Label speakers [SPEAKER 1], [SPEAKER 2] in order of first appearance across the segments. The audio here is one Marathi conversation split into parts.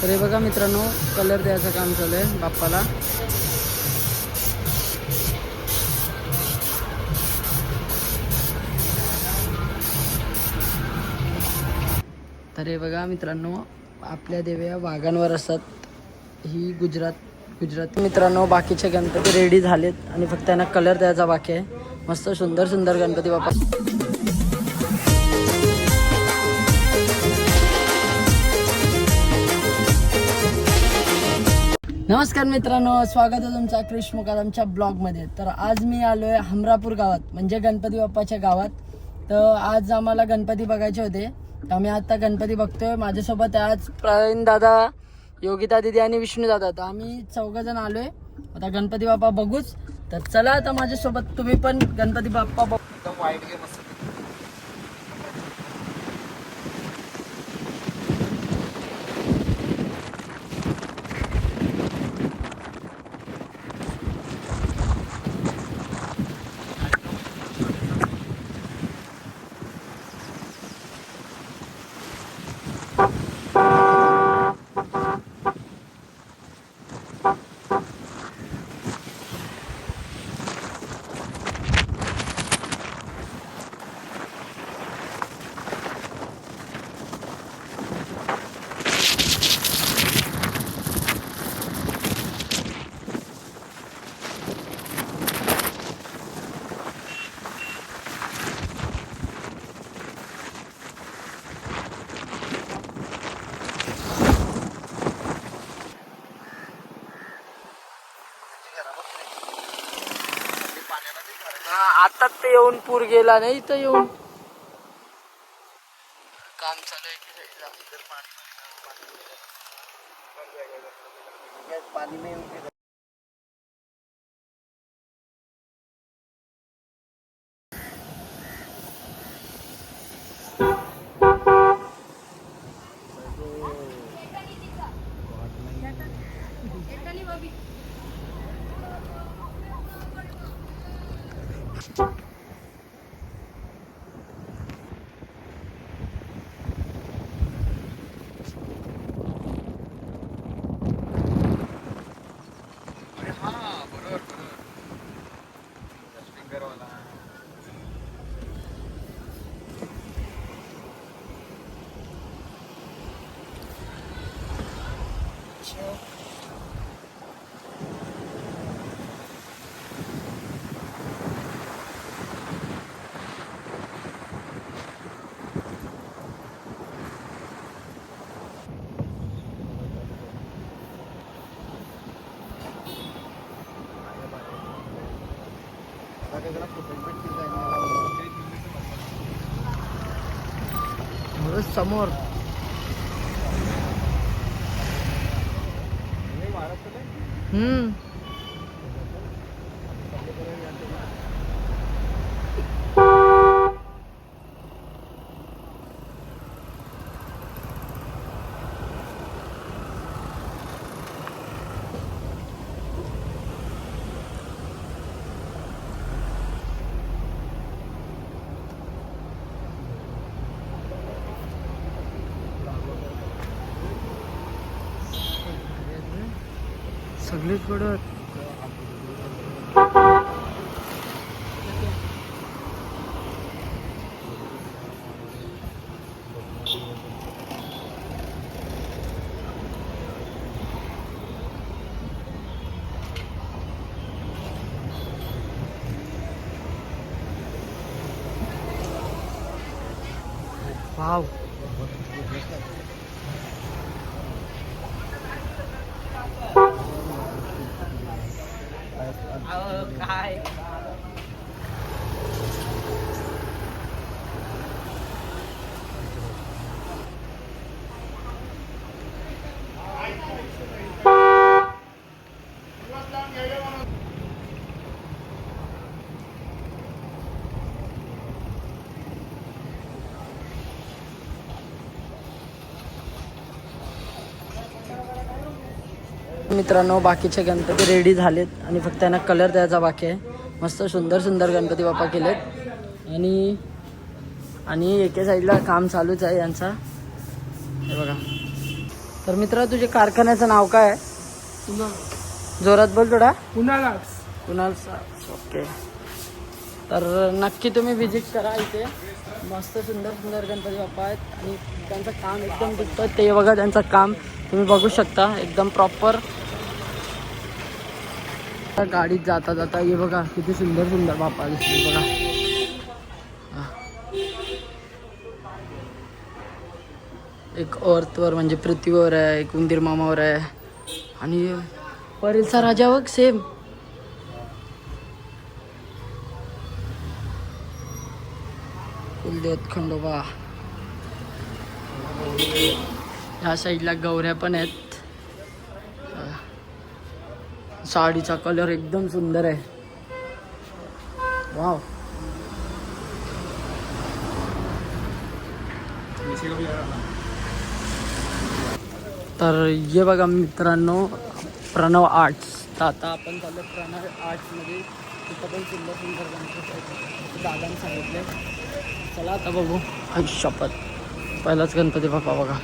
[SPEAKER 1] तर हे बघा मित्रांनो, कलर द्यायचं काम चालू आहे बाप्पाला. तर हे बघा मित्रांनो, आपल्या देव्या वाघांवर असतात. ही गुजरात मित्रांनो, बाकीचे गणपती रेडी झालेत आणि फक्त त्यांना कलर द्यायचा बाकी आहे. मस्त सुंदर सुंदर गणपती बाप्पा. नमस्कार मित्रांनो, स्वागत आहे तुमचा कृष मुकादमच्या ब्लॉगमध्ये. तर आज मी आलो आहे हमरापूर गावात, म्हणजे गणपती बाप्पाच्या गावात. तर आज आम्हाला गणपती बघायचे होते, तर आम्ही आता गणपती बघतोय. माझ्यासोबत आज प्रवीण दादा, योगिता दिदी आणि विष्णू दादा. तर आम्ही चौघजण आलो आहे आता गणपती बाप्पा बघूच. तर चला आता माझ्यासोबत तुम्ही पण गणपती बाप्पा बघू. आता ते येऊन पूर गेला नाही, तर येऊन काम चालू आहे पाणी में येऊन. समोर सगळीच पडत. वाव, काय मित्रांनो, बाकीचे गणपती रेडी झालेत आणि फक्त त्यांना कलर द्यायचा बाकी आहे. मस्त सुंदर सुंदर गणपती बाप्पा केलेत आणि एके साईडला काम चालूच आहे यांचा. हे बघा, तर मित्र तुझ्या कारखान्याचं नाव काय आहे? जोरात बोल थोडा.
[SPEAKER 2] कुणाला
[SPEAKER 1] कुणाल ओके. तर नक्की तुम्ही विजिट करा इथे. मस्त सुंदर सुंदर गणपती बाप्पा आहेत आणि त्यांचं काम एकदम दिसतं. ते बघा त्यांचं काम तुम्ही बघू शकता एकदम प्रॉपर. गाडीत जाता जाता हे बघा किती सुंदर सुंदर बाप्पा दिसते बघा. एक अर्थवर म्हणजे पृथ्वीवर आहे, एक उंदीर मामावर आहे आणि परेलचा राजा बघ सेम. कुलदेवत खंडोबा. ह्या साईडला गौऱ्या पण आहेत. साडीचा कलर एकदम सुंदर आहे. वाव. तर ये बघा मित्रांनो प्रणव आर्ट्स. तर आता आपण चाललो प्रणव आर्ट्समध्ये. तिथं पण सुंदर सुंदर गणपती आहेत दादाने सांगितले. चला आता बघू. शपथ पहिलाच गणपती बाप्पा बघा.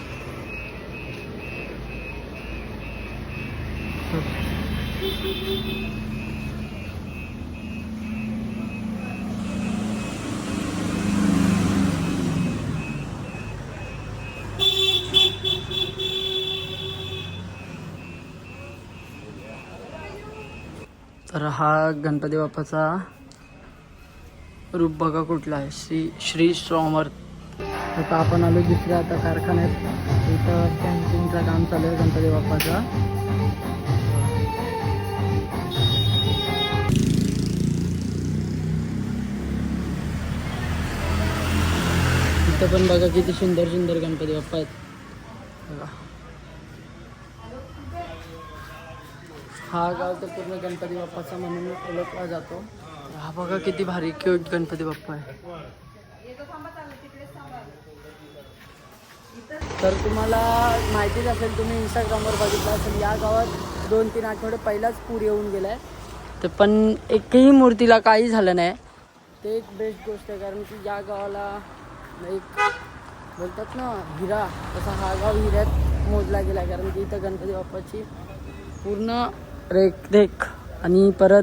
[SPEAKER 1] तर हा गणपती बाप्पाचा रूप बघा कुठला आहे. श्री समर्थ. आता आपण आलो दुसऱ्या आता कारखान्यात. इथं कॅन्टीनचं काम चालू आहे गणपती बाप्पाचा. इथं पण बघा किती सुंदर सुंदर गणपती बाप्पा आहेत बघा. हा गाव तर पूर्ण गणपती बाप्पाचा म्हणून ओळखला जातो. हा बघा किती भारी क्यूट गणपती बाप्पा आहे. तर तुम्हाला माहितीच असेल, तुम्ही इंस्टाग्रामवर बघितलं असेल, या गावात 2-3 आठवडे पहिलाच पूर येऊन गेला आहे. तर पण एकही मूर्तीला काही झालं नाही. ते एक बेस्ट गोष्ट आहे. कारण की या गावाला एक बोलतात ना हिरा, तसा हा गाव हिऱ्यात मोजला गेला. कारण की इथं गणपती बाप्पाची पूर्ण रेख आणि परत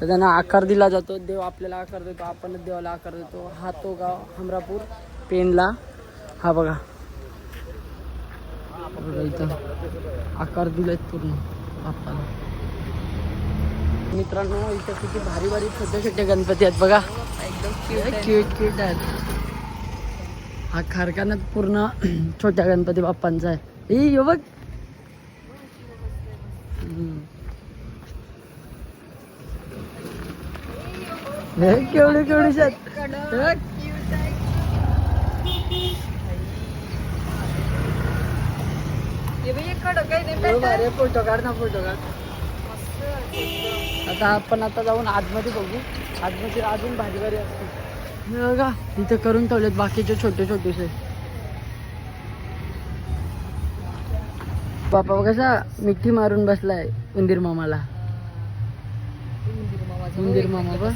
[SPEAKER 1] तर त्यांना आकार दिला जातो. देव आपल्याला आकार देतो, आपणच देवाला आकार देतो. हा तो गाव हमरापूर पेनला. हा बघा इथं आकार दिलेत पूर्ण बाप्पाला. मित्रांनो इथं किती भारी भारी छोटे छोटे गणपती आहेत बघा. एकदम क्यूट आहेत. हा कारखान्यात पूर्ण छोट्या गणपती बाप्पांचा आहे. हे बघ केवढे केवढे फोटो काढ ना, फोटो काढ. आता आपण आता जाऊन आतमध्ये बघू. आतमध्ये अजून भारी भारी असते बघा. इथे करून ठेवलेत बाकीचे छोटे छोटेसे बाप्पा. कसा मिठी मारून बसलाय उंदीर मामाला. उंदीर मामा बघ.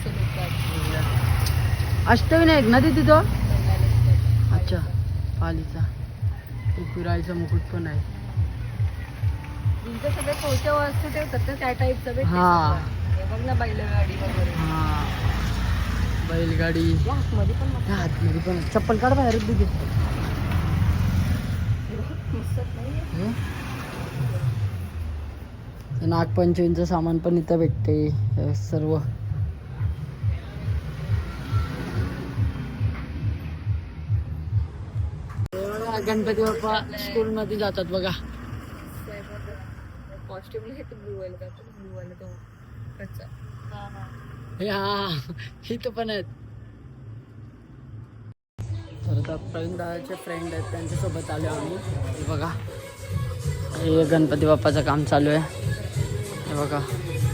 [SPEAKER 1] अष्टविनायक ना ते तिथं. अच्छा पालीचा फिरायचा मुकुट पण आहे.
[SPEAKER 3] सगळे कोणत्या वस्तू ठेवतात त्या टाईपचं.
[SPEAKER 1] हा
[SPEAKER 3] बघ ना बैलगाडी वगैरे.
[SPEAKER 1] हा बैलगाडी आतमध्ये पण. चप्पल काढ बाहेर दिली. नागपंचमीचं सामान पण इथं भेटते सर्व. गणपती बाप्पा स्कूल मध्ये जातात बघा.
[SPEAKER 3] कॉस्ट्युम ब्लू वाला का ब्लू वाला तो कच्चा.
[SPEAKER 1] हा इथं पण आहेत. तर आता प्रवीण दादाचे फ्रेंड आहेत, त्यांच्यासोबत आलो आम्ही. हे बघा हे गणपती बाप्पाचं काम चालू आहे. हे बघा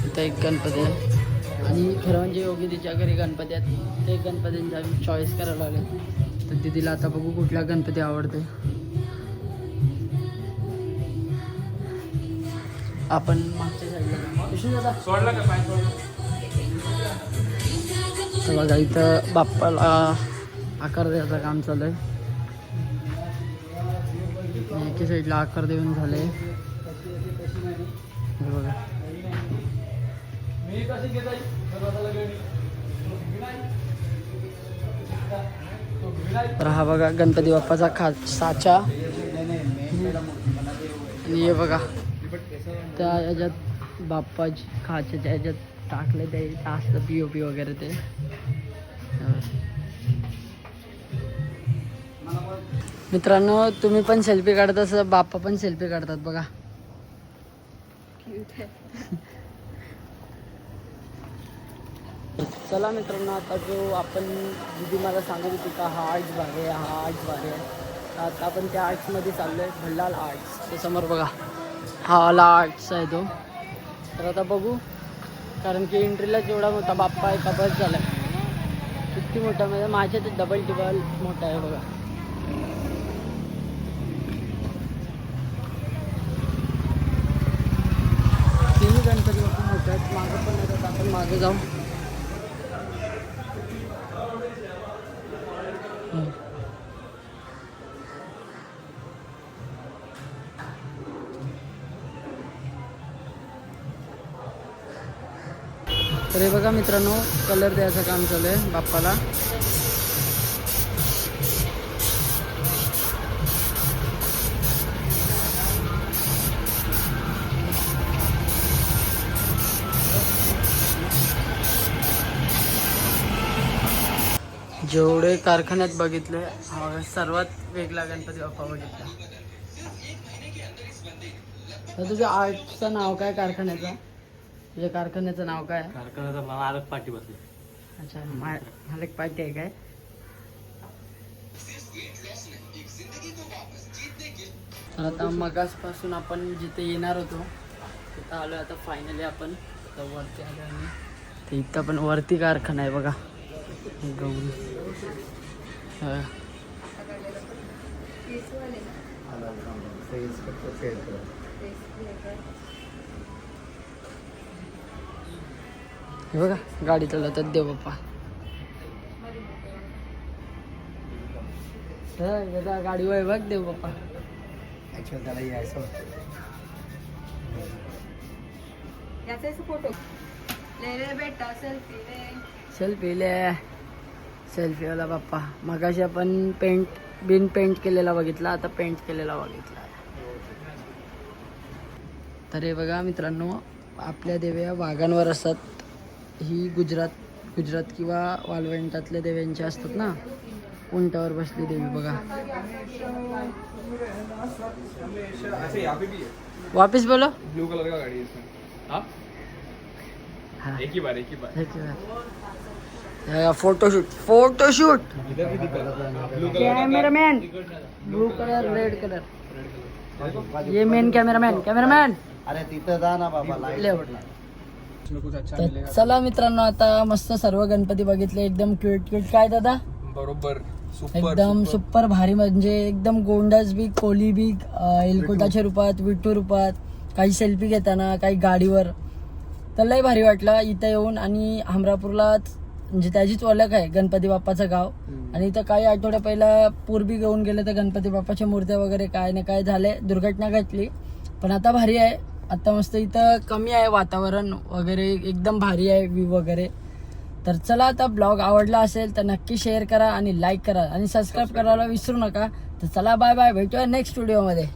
[SPEAKER 1] इथं एक गणपती आहे आणि खरं म्हणजे योगी तिच्या घरी गणपती आहेत. ते गणपतींचा चॉईस करायला लागले. तर दीदीला आता बघू कुठला गणपती आवडते. आपण मागच्या साईडला तर बघा इथं बाप्पाला आकार द्यायचं काम चालू आहे. वरती साईडला आकार देऊन झाले. हे बघा. तर हा बघा गणपती बाप्पाचा साचा. आणि हे बघा त्या ह्याच्यात बाप्पाची खाच्याच्या ह्याच्यात टाकले ते असतं POP वगैरे ते. मित्रांनो तुम्ही पण सेल्फी काढत असं बाप्पा पण सेल्फी काढतात बघा. चला मित्रांनो आता जो आपण दिदी मला सांगत होती का हा आर्ट्स भाग आहे हा आर्ट्स भाग आहे. आता आपण त्या आर्ट्समध्ये चाललो आहे. भल्लाल आर्ट्स ते समोर बघा हा वाला आर्ट्स आहे तो. तर आता बघू कारण की एंट्रीला जेवढा मोठा बाप्पा आहे का बस झाला आहे. किती मोठा म्हणजे माझ्या ते डबल टिबल मोठा आहे बघा. तिन्ही गणपती बाप्पा मोठे आहेत. मागं पण येतात आपण मागे जाऊ. तर हे बघा मित्रांनो कलर द्यायचं काम चालू आहे बाप्पाला. जेवढे कारखान्यात बघितले सर्वात वेगळा गणपती बाप्पा बघितला. तर तुझ्या आर्टचं नाव काय कारखान्याचं? तुझ्या कारखान्याचं नाव काय?
[SPEAKER 2] कारखान्याचा मालक पाठी बसले.
[SPEAKER 1] अच्छा मालक पार्टी आहे काय? तर आता मगासपासून आपण जिथे येणार होतो तिथं आलो. आता फायनली आपण आता वरती आलो आणि ते इथं पण वरती कारखाना आहे बघा. गौरी हे बघा गाडी चालवतात देव बाप्पा. गाडीवर आहे बघ देव बाप्पा.
[SPEAKER 3] फोटो ले रे बेटा सेल्फी ले.
[SPEAKER 1] सेल्फी ले. सेल्फीवाला बाप्पा. मगाशी आपण पेंट केलेला बघितला आता पेंट केलेला बघितला. तर हे बघा मित्रांनो आपल्या देव्या वाघांवर असतात. ही गुजरात किंवा वालवंटातल्या देव्यांच्या असतात ना. उंटावर बसली देवी बघा. वापिस बोलो.
[SPEAKER 2] ब्लू कलर का गाड़ी है इसमें. हाँ एक ही बार
[SPEAKER 1] फोटोशूट
[SPEAKER 2] इधर भी दिखा. Blue
[SPEAKER 1] cameraman. Blue colour red colour. ये मेन कॅमेरामॅन.
[SPEAKER 4] अरे तिथं जा ना बाबा.
[SPEAKER 2] कुछ अच्छा
[SPEAKER 1] तर चला मित्रांनो आता मस्त सर्व गणपती बघितले. एकदम क्यूट काय दादा
[SPEAKER 2] बरोबर
[SPEAKER 1] एकदम सुपर भारी. म्हणजे एकदम गोंडस बी कोली बी एलकोटाच्या रूपात विठ्ठू रूपात. काही सेल्फी घेताना काही गाडीवर. तर लय भारी वाटलं इथं येऊन. आणि हमरापूरला म्हणजे त्याचीच ओळख आहे गणपती बाप्पाचं गाव. आणि इथं काही आठवड्या पहिला पूर्वी घेऊन गेले तर गणपती बाप्पाच्या मूर्त्या वगैरे काय ना काय झाले दुर्घटना घडली. पण आता भारी आहे. आता मस्त इथं कमी आहे वातावरण वगैरे एकदम भारी आहे व्ह्यू वगैरे. तर चला आता ब्लॉग आवडला असेल तर नक्की शेअर करा आणि लाईक करा आणि सबस्क्राईब करायला विसरू नका. तर चला बाय बाय. भेटूया नेक्स्ट व्हिडिओमध्ये.